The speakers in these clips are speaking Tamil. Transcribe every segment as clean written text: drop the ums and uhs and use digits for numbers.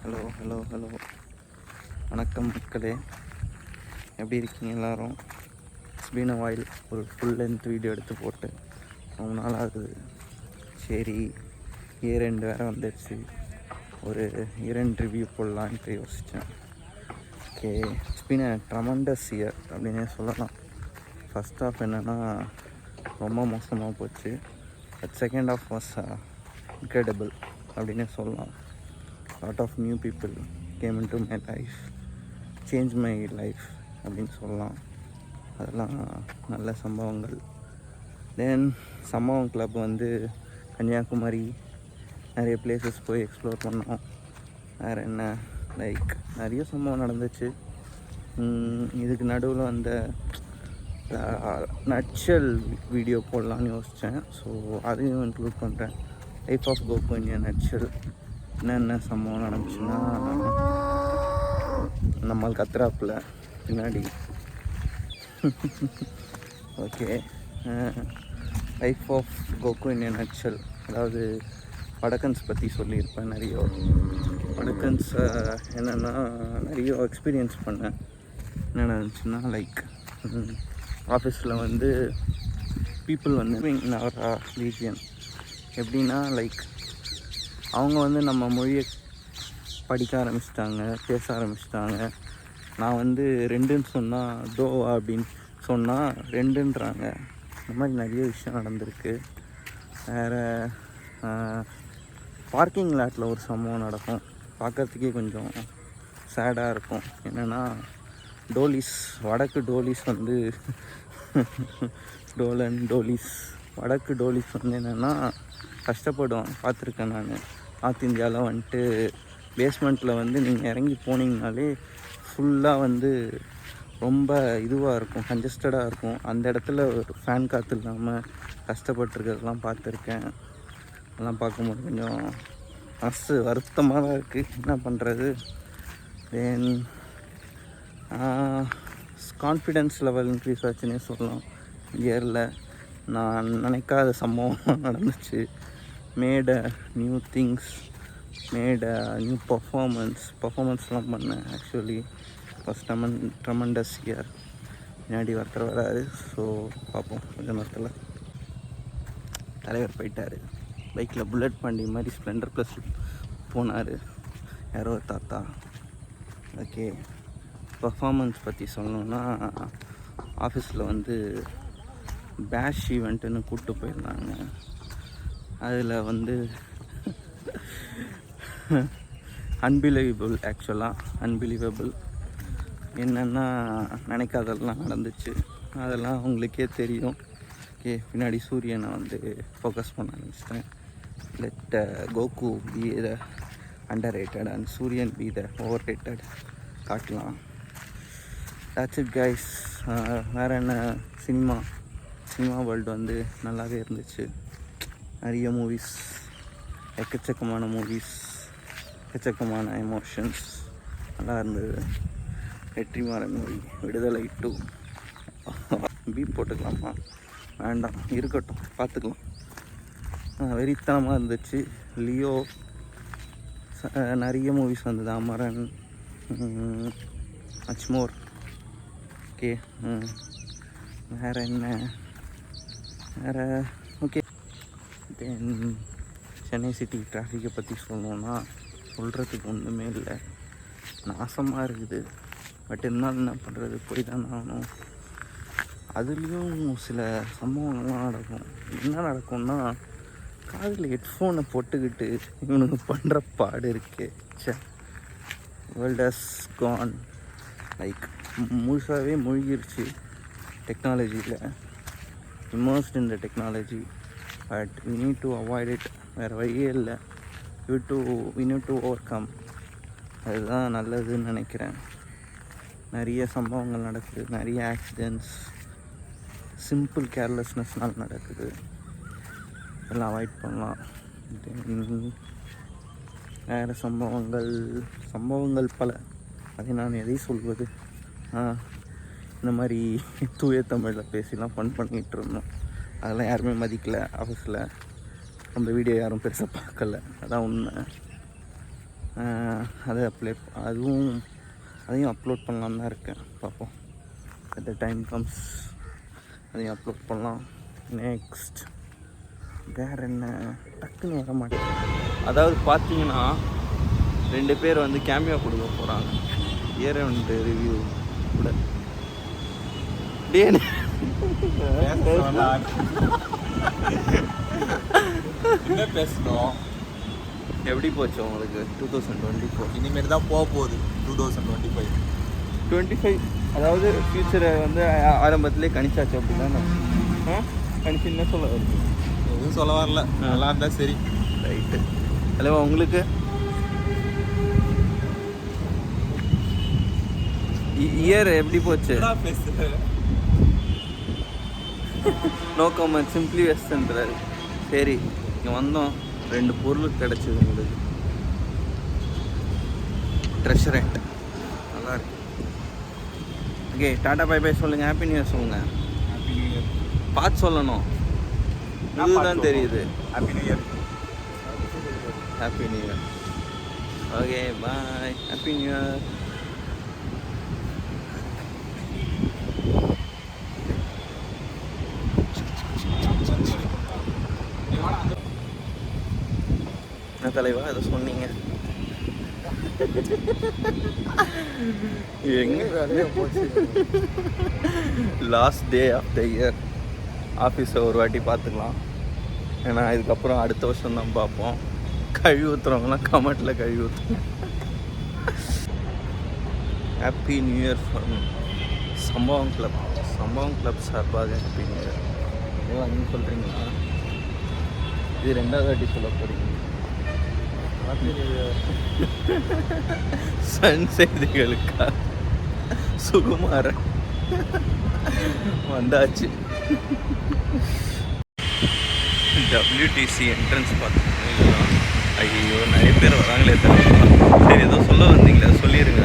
ஹலோ ஹலோ ஹலோ வணக்கம் மக்களே, எப்படி இருக்கீங்க எல்லோரும்? It's been a while. ஒரு ஃபுல் லென்த் வீடியோ எடுத்து போட்டு ரொம்ப நாள் ஆகுது. சரி, இயர் எண்டு வேறு வந்துடுச்சு, ஒரு இயர் எண்ட் ரிவ்யூ போடலான்ட்டு யோசித்தேன். Okay, it's been a tremendous year அப்படின்னே சொல்லலாம். ஃபஸ்ட் ஆஃப் என்னென்னா ரொம்ப மோசமாக போச்சு. But second half was incredible அப்படின்னே சொல்லலாம். Lot of new people came into my life, change my life அப்படின்னு சொல்லலாம். அதெல்லாம் நல்ல சம்பவங்கள். தென் சம்பவம் கிளப் வந்து கன்னியாகுமரி நிறைய பிளேசஸ் போய் எக்ஸ்ப்ளோர் பண்ணோம். வேறு என்ன, லைக் நிறைய சம்பவம் நடந்துச்சு. இதுக்கு நடுவில் அந்த நட்சல் வீடியோ போடலான்னு யோசித்தேன். ஸோ அதையும் இன்க்ளூட் பண்ணுறேன். லைஃப் ஆஃப் கோகு இன் எ நட்சல். என்னென்ன சம்பவம் நடந்துச்சுன்னா, நம்மளுக்கு கத்துறாப்புல பின்னாடி. ஓகே, லைஃப் ஆஃப் கோகு இன் எ நட்சல். அதாவது வடக்கன்ஸ் பற்றி சொல்லியிருப்பேன். நிறைய வடக்கன்ஸ் என்னென்னா நிறைய எக்ஸ்பீரியன்ஸ் பண்ணேன். என்ன நடந்துச்சுன்னா, லைக் ஆஃபீஸில் வந்து பீப்புள் வந்து இன் அவர் ரீஜியன் எப்படின்னா, லைக் அவங்க வந்து நம்ம மொழியை படிக்க ஆரம்பிச்சிட்டாங்க, பேச ஆரம்பிச்சிட்டாங்க. நான் வந்து ரெண்டுன்னு சொன்னால் தோவா அப்படின்னு சொன்னால் ரெண்டுன்றாங்க. இந்த மாதிரி நிறைய விஷயம் நடந்திருக்கு. வேறு பார்க்கிங் லாட்டில் ஒரு சம்பவம் நடக்கும். பார்க்குறதுக்கே கொஞ்சம் சேடாக இருக்கும். என்னென்னா, டோலிஸ், வடக்கு டோலிஸ் வந்து டோலன் டோலிஸ், வடக்கு டோலிஸ் வந்து என்னென்னா கஷ்டப்படும். பார்த்துருக்கேன் நான். நார்த் இந்தியாவில் வந்துட்டு பேஸ்மெண்ட்டில் வந்து நீங்கள் இறங்கி போனீங்கனாலே ஃபுல்லாக வந்து ரொம்ப இதுவாக இருக்கும், கன்ஜஸ்டடாக இருக்கும். அந்த இடத்துல ஒரு ஃபேன் காற்று இல்லாமல் கஷ்டப்பட்டுருக்கிறதெல்லாம் பார்த்துருக்கேன். அதெல்லாம் பார்க்கும்போது கொஞ்சம் மனசு வருத்தமாக தான் இருக்குது. என்ன பண்ணுறது? தென் கான்ஃபிடென்ஸ் லெவல் இன்க்ரீஸ் ஆச்சுன்னே சொல்லலாம். இயரில் நான் நினைக்காத சம்பவம் நடந்துச்சு. Made new things, made new பர்ஃபார்மன்ஸ்லாம் பண்ணேன். Actually first tremendous year. பின்னாடி ஒருத்தர் வராரு. ஸோ பார்ப்போம் கொஞ்சம் நேரத்தில். தலைவர் போயிட்டார். பைக்கில் புல்லட் பாண்டி மாதிரி ஸ்ப்ளெண்டர் ப்ளஸ் போனார் யாரோ தாத்தா. ஓகே, பர்ஃபார்மன்ஸ் பற்றி சொல்லணுன்னா, ஆஃபீஸில் வந்து பேஷ் ஈவெண்ட்டுன்னு கூப்பிட்டு போயிருந்தாங்க. அதில் வந்து அன்பிலீவபிள் என்னென்னா நினைக்காதெல்லாம் நடந்துச்சு. அதெல்லாம் உங்களுக்கே தெரியும். ஓகே, பின்னாடி சூரியனை வந்து ஃபோக்கஸ் பண்ண ஆரம்பிச்சிட்டேன். Let Goku be the underrated and Suriyan be the overrated காட்டலாம். That's it guys. வேறு என்ன, சினிமா வேர்ல்டு வந்து நல்லாவே இருந்துச்சு. நிறைய மூவிஸ், எக்கச்சக்கமான மூவிஸ், எக்கச்சக்கமான எமோஷன்ஸ், நல்லா இருந்தது. வெற்றிமாறன் மூவி, விடுதலை 2 பீப் போட்டுக்கலாமா? வேண்டாம், இருக்கட்டும், பார்த்துக்கலாம். வெறித்தனமாக இருந்துச்சு. லியோ, நிறைய மூவிஸ் வந்தது. அமரன், மச்மோர். ஓகே, வேறு என்ன, வேறு ஓகே. தென் சென்னை சிட்டி டிராஃபிக்கை பற்றி சொல்லணுன்னா சொல்கிறதுக்கு ஒன்றுமே இல்லை. நாசமாக இருக்குது. பட் இருந்தாலும் என்ன பண்ணுறது, போய் தான் ஆகணும். அதுலேயும் சில சம்பவங்கள்லாம் நடக்கும். என்ன நடக்கும்னா, காதில் ஹெட்ஃபோனை போட்டுக்கிட்டு இவனுக்கு பண்ணுற பாடு இருக்கே. வேர்ல்ட் ஹஸ் கான், லைக் முழுசாகவே மூழ்கிருச்சு டெக்னாலஜியில். immersed in the technology, but we need to avoid it. வேறு வழியே இல்லை. we need to overcome. அதுதான் நல்லதுன்னு நினைக்கிறேன். நிறைய சம்பவங்கள் நடக்குது, நிறைய ஆக்சிடென்ட்ஸ் சிம்பிள் கேர்லெஸ்னஸ்னால் நடக்குது. எல்லாம் அவாய்ட் பண்ணலாம். வேறு சம்பவங்கள் பல. அதை நான் எதை சொல்வது? இந்த மாதிரி தூய தமிழில் பேசிலாம் ஃபன் பண்ணிகிட்டு இருந்தோம். அதெல்லாம் யாருமே மதிக்கலை ஆஃபீஸில். நம்ம வீடியோ யாரும் பெருசாக பார்க்கல. அதான் உண்மை. அதை அதையும் அப்லோட் பண்ணலான்னு தான் இருக்கேன். பார்ப்போம், அட் த டைம் கம்ஸ் அதையும் அப்லோட் பண்ணலாம். நெக்ஸ்ட் வேறு என்ன டக்குன்னு வர மாட்டேன். அதாவது பார்த்தீங்கன்னா 2 பேர் வந்து கேமியா கொடுக்க போகிறாங்க இயர் ரிவ்யூ கூட. என்ன பேசணும்? எப்படி போச்சு உங்களுக்கு 2024? இனிமேல் தான் போக போகுது 2025. அதாவது ஃப்யூச்சரை வந்து ஆரம்பத்திலே கணிச்சாச்சு அப்படின்னா கணிச்சு என்ன சொல்ல வருது? எதுவும் சொல்ல வரல, நல்லா இருந்தால் சரி. ரைட்டு. ஹலோ, உங்களுக்கு இயர் எப்படி போச்சு? நோ கமெண்ட், சிம்பிளி வெஸ்ட்ன்றாரு. சரி, இங்கே வந்தோம், 2 பொருள் கிடச்சிது உங்களுக்கு. ட்ரெஷரண்ட் நல்லா இருக்கு. ஓகே, டாடா பை பை சொல்லுங்கள், ஹாப்பி நியூ இயர் சொல்லுங்கள். ஹாப்பி நியூ இயர் பார்த்து சொல்லணும், இதுதான் தெரியுது. Happy new year. Happy new year. Okay, bye. Happy new year. என்ன தலைவா அதை சொன்னீங்க? எங்க last day of the year ஆஃபீஸை ஒரு வாட்டி பார்த்துக்கலாம். ஏன்னா இதுக்கப்புறம் அடுத்த வருஷம் தான் பார்ப்போம். கழுவி ஊற்றுறவங்களாம் கமெண்ட்டில் கழுவி ஊற்றுங்க. ஹாப்பி நியூ இயர் ஃப்ரம் சம்பவம் கிளப் சார்பாக ஹாப்பி நியூ இயர். ஏதோ நீங்கள் சொல்கிறீங்களா? இது 2வது வாட்டி சொல்ல போகிறீங்க. சன் செய்திகளுக்கா சுகுமாரன் வந்தாச்சு. WTC என்ட்ரன்ஸ் பார்த்தீங்கன்னா ஐயோ நிறைய பேர் வராங்களே தவிர. சரி, ஏதோ சொல்ல வந்தீங்களா, சொல்லிடுங்க.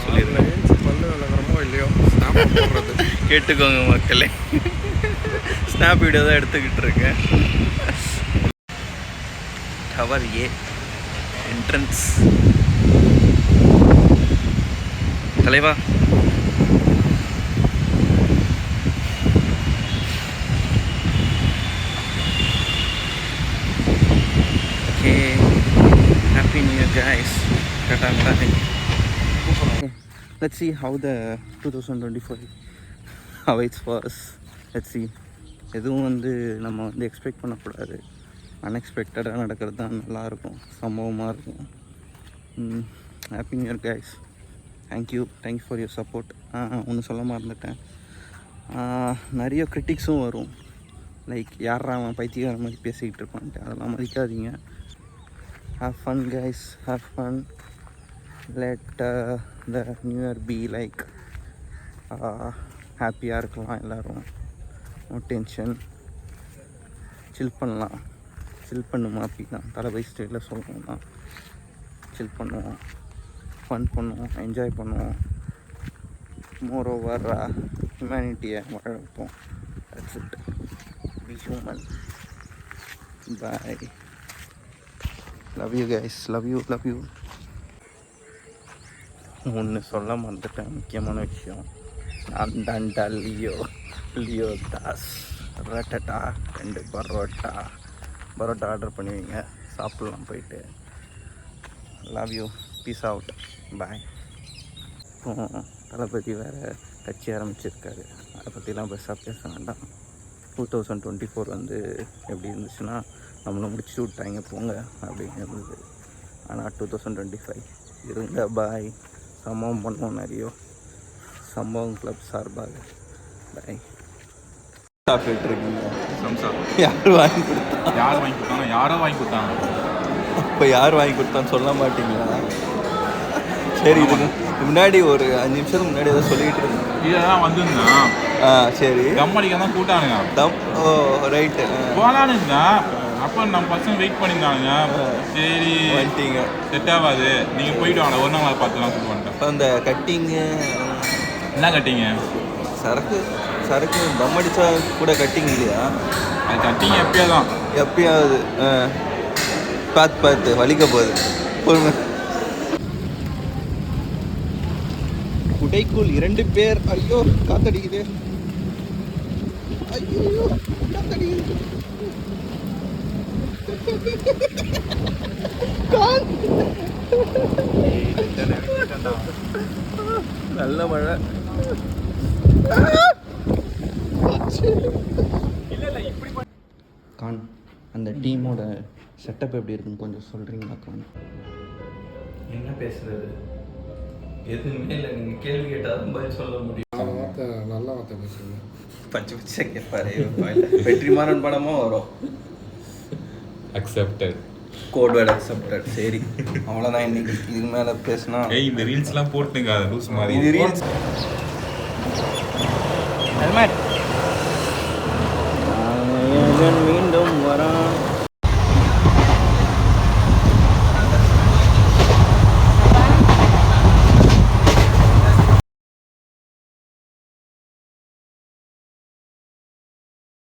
சொல்லிடுங்க. பல்லு விளக்குறமோ இல்லையோ ஸ்னாப் போடுறது கேட்டுக்கோங்க மக்களே. ஸ்னாப் வீடியோ தான் எடுத்துக்கிட்டு இருக்கேன். டவர் ஏ என்ட்ரன்ஸ். தலைவா, okay, happy new year guys. கேட்டாங்களா? Let's see how the 2025 awaits for us. Let's see. எதுவும் வந்து நம்ம வந்து எக்ஸ்பெக்ட் பண்ணக்கூடாது. அன்எக்ஸ்பெக்டடாக நடக்கிறது தான் நல்லாயிருக்கும், சம்பவமாக இருக்கும். Happy new year guys. Thank you for your support. ஒன்று சொல்ல மறந்துட்டேன். நிறைய கிரிட்டிக்ஸும் வரும். லைக் யாரா அவன் பைத்தியக்கார மாதிரி பேசிக்கிட்டு இருப்பான்ட்டு, அதெல்லாம் மதிக்காதீங்க. Have fun guys, have fun. Let the new year be like ஹாப்பியாக இருக்கலாம் எல்லோரும். நோ டென்ஷன், சில் பண்ணலாம். சில் பண்ணுமா அப்படின்னா தளபதி ஸ்டைலில் சொல்லணும்னா சில் பண்ணுவோம், ஃபன் பண்ணுவோம், என்ஜாய் பண்ணுவோம். மோர் ஓவர் ஹியூமனிட்டியை வாழ வைப்போம். That's it. Be human. Bye. Love you guys. Love you. ஒன்று சொல்ல மறந்துட்டேன், முக்கியமான விஷயம். நான் தான்டா லியோ தாஸ். ரட்டா 2 பரோட்டா ஆர்டர் பண்ணுவீங்க, சாப்பிட்லாம் போயிட்டு. Love you. Peace out. Bye. Thalapathy வேறு கட்சி ஆரம்பிச்சிருக்காரு, அதை பற்றிலாம் பெருசாக பேச வேண்டாம். 2024 வந்து எப்படி இருந்துச்சுன்னா நம்மளை முடிச்சு விட்டாங்க போங்க அப்படின்னு இருந்தது. ஆனால் 2025 இருங்க. பாய். சம்பவம் பண்ணுவோம் நிறைய. சம்பவம் கிளப் சார்பாக பாய். சாப்பிட்டுருக்கீங்க சம்சா. யார் வாங்கி கொடுத்தா? யாரோ வாங்கி கொடுத்தாங்க. இப்போ யார் வாங்கி கொடுத்தான்னு சொல்ல மாட்டீங்களா? சரி, இதுக்கு முன்னாடி ஒரு 5 நிமிஷத்துக்கு முன்னாடி ஏதோ சொல்லிக்கிட்டு இருந்தேன். இதெல்லாம் வந்துருந்தான். சரி, கம்மடிக்க தான் கூட்டானுங்க. ஓ ரைட்டு. போகலானுங்க. அப்போ நம்ம பசங்க வெயிட் பண்ணியிருந்தானுங்க. சரி வந்துட்டீங்க, செட் ஆகாது, நீங்கள் போயிட்டு வாங்க, ஒரு நாள் பார்த்துலாம் கூப்பிட்டு வந்துட்டேன். அந்த கட்டிங்கு என்ன கட்டிங்க? சரக்கு தம் அடித்தா கூட கட்டிங் இல்லையா? அது கட்டிங் எப்பயாவது பார்த்து வலிக்க போகுது. பொறுமை. குடைக்குள் 2 பேர். ஐயோ காத்தடிக்குது. ஐயோ காத்தடிக்குது. நல்ல மழை. கான் அந்த டீமோட செட்டப் எப்படி இருக்குன்னு கொஞ்சம் சொல்கிறீங்களா கான்? என்ன பேசுறது? எதுவுமே இல்லை. நீங்கள் கேள்வி கேட்டால் பதில் சொல்ல முடியும். நல்ல வார்த்தை பேசுங்க. பச்சை பச்சை கேட்பாரு. வெற்றிமாறன் படமும் வரும். அக்செப்டட். Code word accepted. சரி அவ்வளோதான் இன்னைக்கு. இதுக்கு மேலே பேசினா இந்த ரீல்ஸ்லாம் போட்டுங்க லூஸ் மாதிரி. இது ரீல்ஸ். ஹெல்மெட்